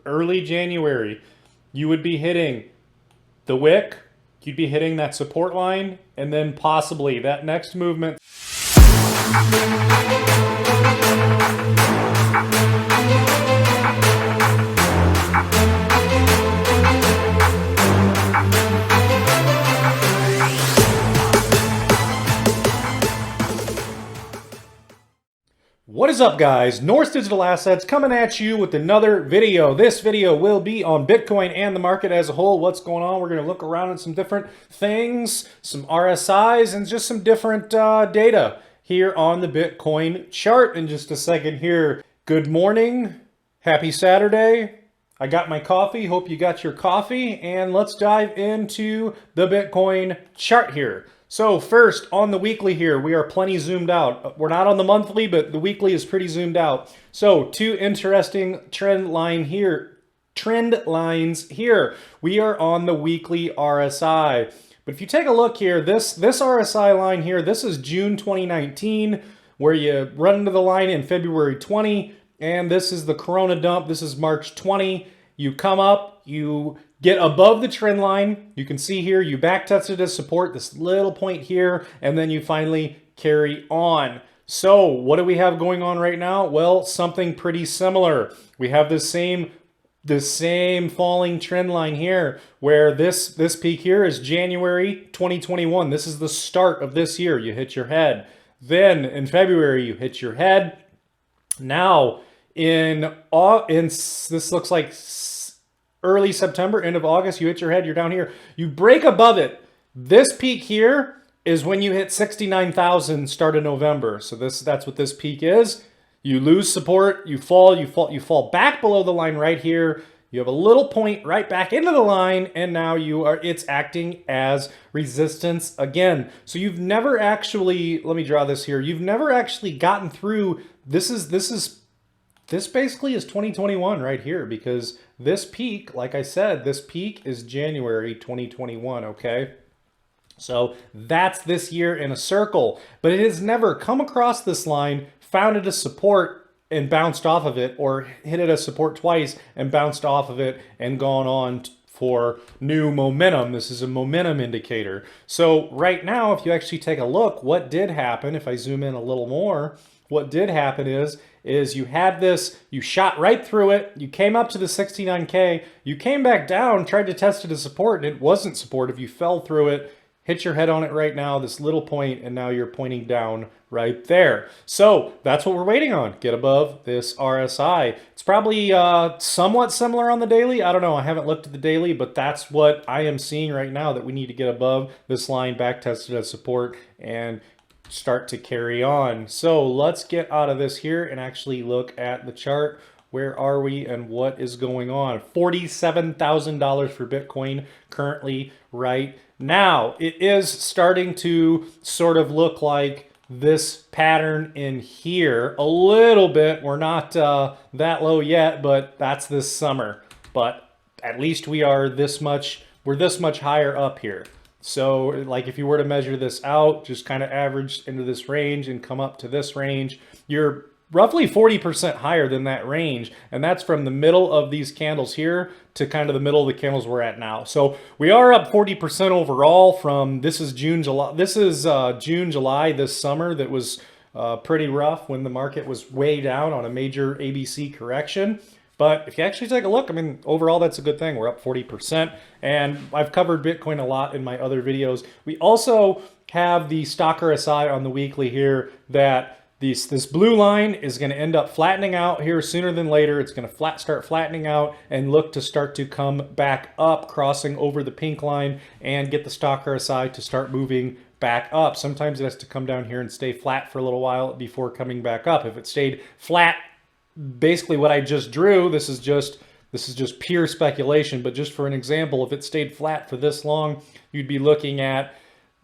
early January, you would be hitting the wick, you'd be hitting that support line, and then possibly that next movement. What is up, guys? North Digital Assets coming at you with another video. This video will be on Bitcoin and the market as a whole. What's going on? We're going to look around at some different things, some RSIs, and just some different data here on the Bitcoin chart in just a second here. Good morning. Happy Saturday. I got my coffee. Hope you got your coffee. And let's dive into the Bitcoin chart here. So first, on the weekly here, we are plenty zoomed out. We're not on the monthly, but the weekly is pretty zoomed out. So two interesting trend lines here. We are on the weekly RSI. But if you take a look here, this RSI line here, this is June 2019, where you run into the line in February 20, and this is the Corona dump. This is March 20. You come up, you get above the trend line. You can see here, you back tested as support, this little point here, and then you finally carry on. So what do we have going on right now? Well, something pretty similar. We have the same falling trend line here, where this peak here is January 2021. This is the start of this year. You hit your head. Then in February, you hit your head. Now this looks like early September, end of August, you hit your head, you're down here. You break above it. This peak here is when you hit 69,000 start of November. So that's what this peak is. You lose support, you fall back below the line right here. You have a little point right back into the line, and now it's acting as resistance again. So you've never actually, let me draw this here. You've never actually gotten through, this basically is 2021 right here, because this peak, like I said, this peak is January 2021, okay? So that's this year in a circle, but it has never come across this line, found it a support and bounced off of it, or hit it a support twice and bounced off of it and gone on for new momentum. This is a momentum indicator. So right now, if you actually take a look, what did happen, if I zoom in a little more, what did happen is you had this, you shot right through it, you came up to the 69K, you came back down, tried to test it as support, and it wasn't supportive. You fell through it, hit your head on it right now, this little point, and now you're pointing down right there. So that's what we're waiting on. Get above this RSI. It's probably somewhat similar on the daily. I don't know. I haven't looked at the daily, but that's what I am seeing right now, that we need to get above this line, back tested as support, and start to carry on. So let's get out of this here and actually look at the chart. Where are we and what is going on? $47,000 for Bitcoin currently right now. It is starting to sort of look like this pattern in here a little bit. We're not that low yet, but that's this summer. But at least we're this much higher up here. So like if you were to measure this out, just kind of average into this range and come up to this range, you're roughly 40% higher than that range. And that's from the middle of these candles here to kind of the middle of the candles we're at now. So we are up 40% overall from, this is June, July this summer. That was pretty rough when the market was way down on a major ABC correction. But if you actually take a look, I mean, overall, that's a good thing. We're up 40%. And I've covered Bitcoin a lot in my other videos. We also have the stock RSI on the weekly here, that this blue line is going to end up flattening out here sooner than later. It's going to start flattening out and look to start to come back up, crossing over the pink line, and get the stock RSI to start moving back up. Sometimes it has to come down here and stay flat for a little while before coming back up. If it stayed flat, basically what I just drew, this is just pure speculation, but just for an example, if it stayed flat for this long, you'd be looking at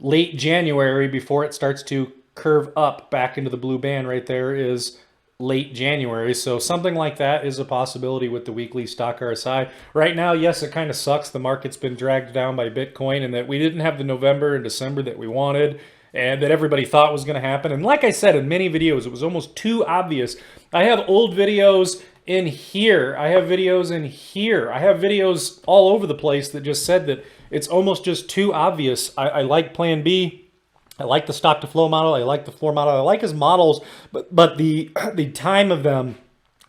late January before it starts to curve up back into the blue band. Right there is late January. So something like that is a possibility with the weekly stock RSI. Right now, yes, it kind of sucks. The market's been dragged down by Bitcoin, and that we didn't have the November and December that we wanted and that everybody thought was going to happen. And like I said in many videos, it was almost too obvious. I have old videos in here. I have videos in here. I have videos all over the place that just said that it's almost just too obvious. I like Plan B. I like the stock to flow model. I like the floor model. I like his models, but the the time of them,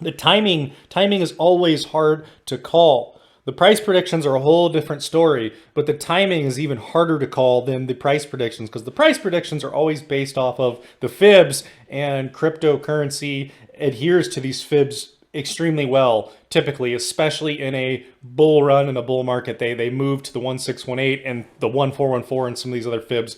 the timing is always hard to call. The price predictions are a whole different story, but the timing is even harder to call than the price predictions, because the price predictions are always based off of the fibs, and cryptocurrency adheres to these fibs extremely well, typically, especially in a bull run, in a bull market. They move to the 1618 and the 1414 and some of these other fibs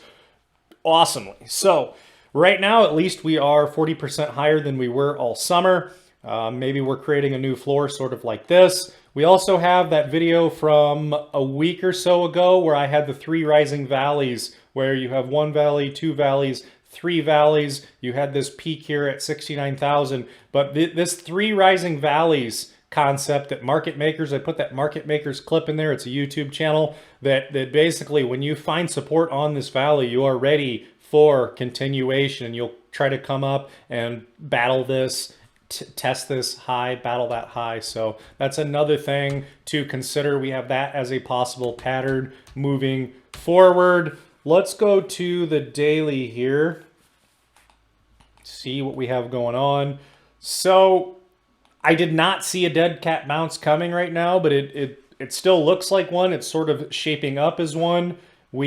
awesomely. So right now, at least, we are 40% higher than we were all summer. Maybe we're creating a new floor sort of like this. We also have that video from a week or so ago where I had the 3 rising valleys, where you have 1 valley, 2 valleys, 3 valleys. You had this peak here at 69,000, but this 3 rising valleys concept that market makers, I put that market makers clip in there. It's a YouTube channel that basically, when you find support on this valley, you are ready for continuation. You'll try to come up and battle this, test this high, battle that high. So that's another thing to consider. We have that as a possible pattern moving forward. Let's go to the daily here, see what we have going on. So I did not see a dead cat bounce coming right now, but it still looks like one. It's sort of shaping up as one. Where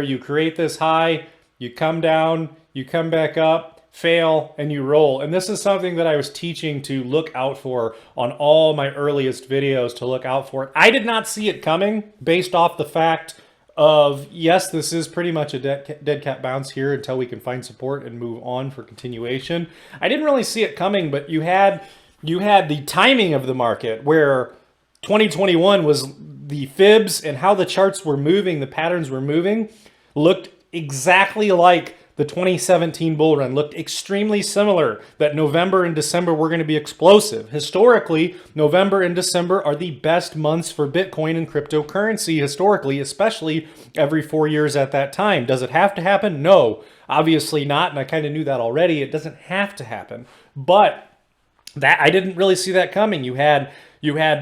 you create this high, you come down, you come back up, fail, and you roll. And this is something that I was teaching to look out for on all my earliest videos, to look out for it. I did not see it coming, based off the fact of, yes, this is pretty much a dead cat bounce here until we can find support and move on for continuation. I didn't really see it coming, but you had the timing of the market, where 2021 was the fibs and how the charts were moving, the patterns were moving, looked exactly like the 2017 bull run, looked extremely similar, that November and December were going to be explosive. Historically, November and December are the best months for Bitcoin and cryptocurrency historically, especially every 4 years at that time. Does it have to happen? No, obviously not. And I kind of knew that already. It doesn't have to happen. But that, I didn't really see that coming. You had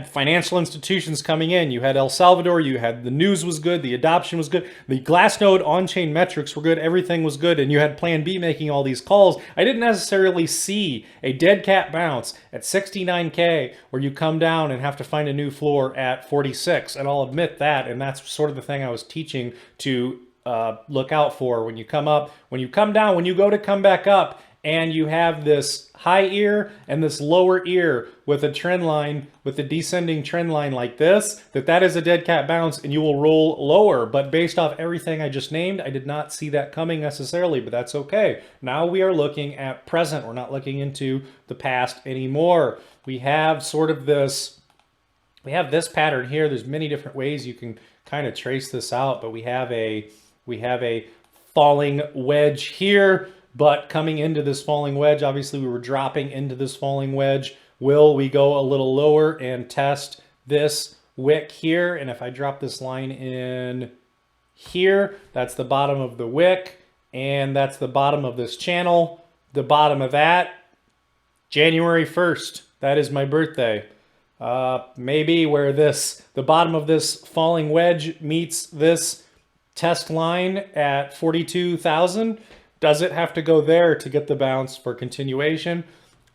financial institutions coming in. You had El Salvador. You had the news was good. The adoption was good. The Glassnode on-chain metrics were good. Everything was good. And you had Plan B making all these calls. I didn't necessarily see a dead cat bounce at 69K where you come down and have to find a new floor at 46. And I'll admit that. And that's sort of the thing I was teaching to look out for. When you come up, when you come down, when you go to come back up, and you have this high ear and this lower ear with a trend line, with a descending trend line like this, that is a dead cat bounce, and you will roll lower. But based off everything I just named, I did not see that coming necessarily, but that's okay. Now we are looking at present. We're not looking into the past anymore. We have sort of this, we have this pattern here. There's many different ways you can kind of trace this out, but we have a falling wedge here. But coming into this falling wedge, obviously we were dropping into this falling wedge. Will we go a little lower and test this wick here? And if I drop this line in here, that's the bottom of the wick, and that's the bottom of this channel. The bottom of that, January 1st, that is my birthday. Maybe where the bottom of this falling wedge meets this test line at 42,000. Does it have to go there to get the bounce for continuation?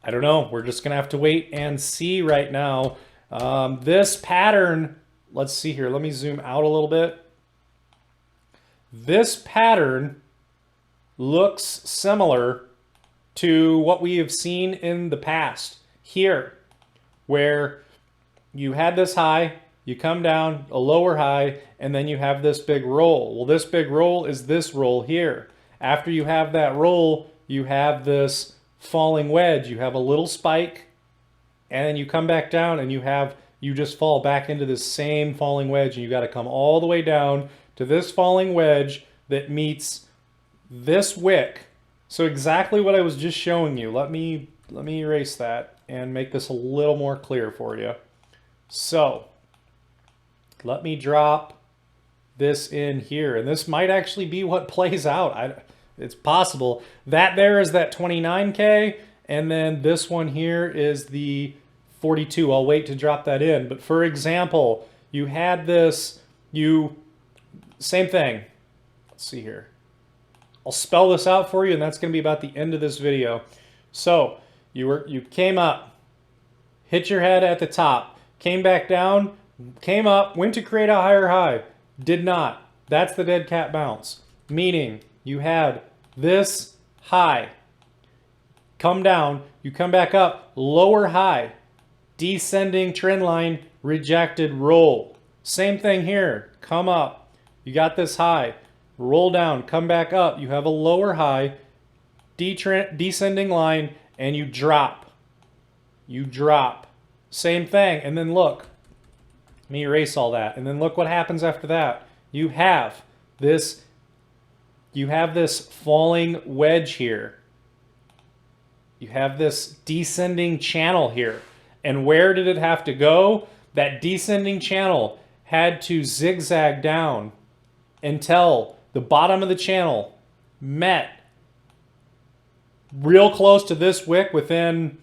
I don't know. We're just going to have to wait and see right now. This pattern, let's see here. Let me zoom out a little bit. This pattern looks similar to what we have seen in the past here, where you had this high, you come down, a lower high, and then you have this big roll. Well, this big roll is this roll here. After you have that roll, you have this falling wedge. You have a little spike, and then you come back down, and you just fall back into this same falling wedge, and you got to come all the way down to this falling wedge that meets this wick. So exactly what I was just showing you. Let me erase that and make this a little more clear for you. So let me drop this in here, and this might actually be what plays out. It's possible that there is that 29K, and then this one here is the 42. I'll wait to drop that in. But for example, you had this, same thing. Let's see here. I'll spell this out for you, and that's going to be about the end of this video. So you came up, hit your head at the top, came back down, came up, went to create a higher high, did not. That's the dead cat bounce. Meaning you had this high, come down, you come back up, lower high, descending trend line, rejected, roll. Same thing here, come up, you got this high, roll down, come back up, you have a lower high, descending line, and you drop. You drop. Same thing, and then look. Let me erase all that. And then look what happens after that. You have this falling wedge here. You have this descending channel here. And where did it have to go? That descending channel had to zigzag down until the bottom of the channel met real close to this wick within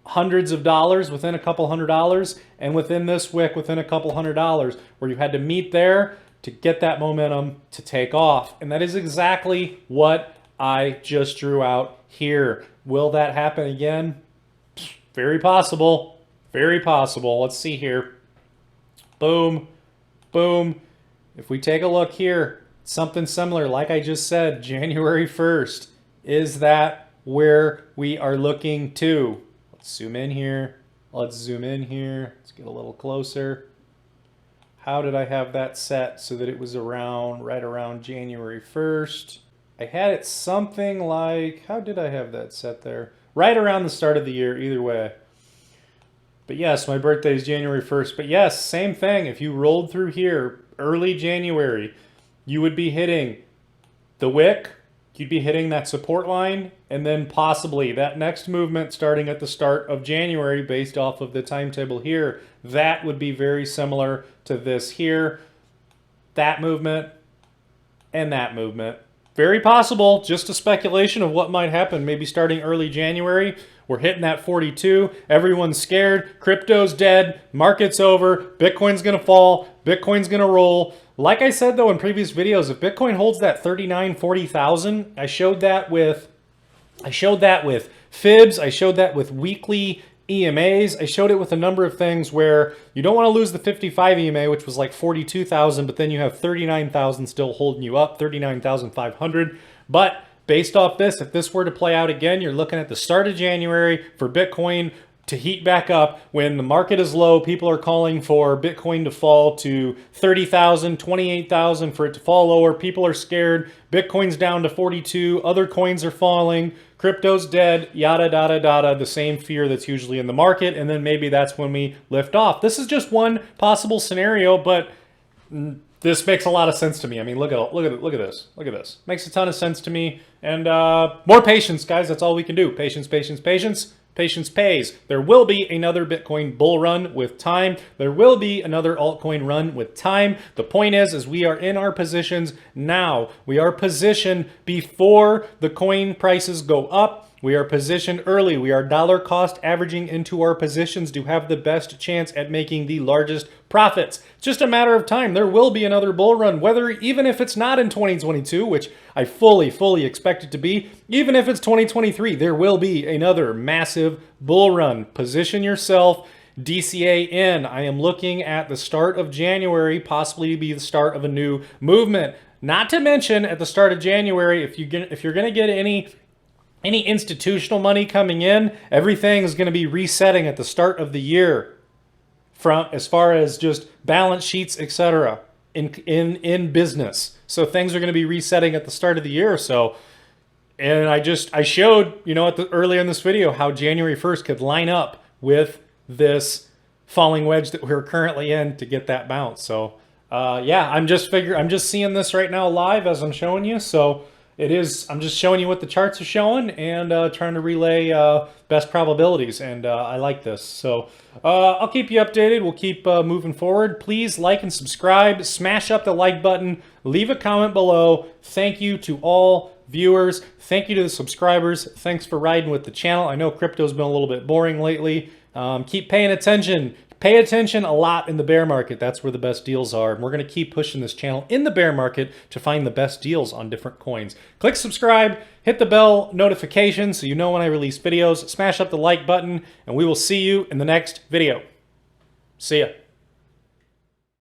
hundreds of dollars, within a couple $100, and within this wick within a couple $100, where you had to meet there to get that momentum to take off. And that is exactly what I just drew out here. Will that happen again? Very possible. Very possible. Let's see here. Boom. Boom. If we take a look here, something similar, like I just said, January 1st. Is that where we are looking to? Let's zoom in here. Let's zoom in here. Let's get a little closer. How did I have that set so that it was right around January 1st? I had it something like, how did I have that set there? Right around the start of the year, either way. But yes, my birthday is January 1st. But yes, same thing. If you rolled through here early January, you would be hitting the wick, you'd be hitting that support line, and then possibly that next movement starting at the start of January based off of the timetable here. That would be very similar to this here, that movement, and that movement. Very possible, just a speculation of what might happen, maybe starting early January. We're hitting that 42, everyone's scared, crypto's dead, market's over, Bitcoin's gonna fall, Bitcoin's gonna roll. Like I said though in previous videos, if Bitcoin holds that 39, 40,000, I showed that with fibs, I showed that with weekly EMAs, I showed it with a number of things where you don't want to lose the 55 EMA, which was like 42,000, but then you have 39,000 still holding you up, 39,500. But based off this, if this were to play out again, you're looking at the start of January for Bitcoin to heat back up. When the market is low, people are calling for Bitcoin to fall to 30,000, 28,000, for it to fall lower. People are scared. Bitcoin's down to 42. Other coins are falling. Crypto's dead. Yada, yada, yada. The same fear that's usually in the market. And then maybe that's when we lift off. This is just one possible scenario, but this makes a lot of sense to me. I mean, look at this. Look at this. Makes a ton of sense to me. And more patience, guys. That's all we can do. Patience, patience, patience. Patience pays. There will be another Bitcoin bull run with time. There will be another altcoin run with time. The point is we are in our positions now. We are positioned before the coin prices go up. We are positioned early. We are dollar cost averaging into our positions to have the best chance at making the largest profits. It's just a matter of time. There will be another bull run, even if it's not in 2022, which I fully expect it to be. Even if it's 2023, there will be another massive bull run. Position yourself. DCA in. I am looking at the start of January, possibly to be the start of a new movement. Not to mention at the start of January, if you're going to get any institutional money coming in, everything is going to be resetting at the start of the year, from as far as just balance sheets, etc. in business. So things are going to be resetting at the start of the year. So, and I showed, earlier in this video how January 1st could line up with this falling wedge that we're currently in to get that bounce. So, yeah, I'm just seeing this right now live as I'm showing you. So I'm just showing you what the charts are showing and trying to relay best probabilities, and I like this. So I'll keep you updated. We'll keep moving forward. Please like and subscribe. Smash up the like button. Leave a comment below. Thank you to all viewers. Thank you to the subscribers. Thanks for riding with the channel. I know crypto's been a little bit boring lately. Keep paying attention. Pay attention a lot in the bear market. That's where the best deals are. And we're going to keep pushing this channel in the bear market to find the best deals on different coins. Click subscribe, hit the bell notification so you know when I release videos. Smash up the like button, and we will see you in the next video. See ya.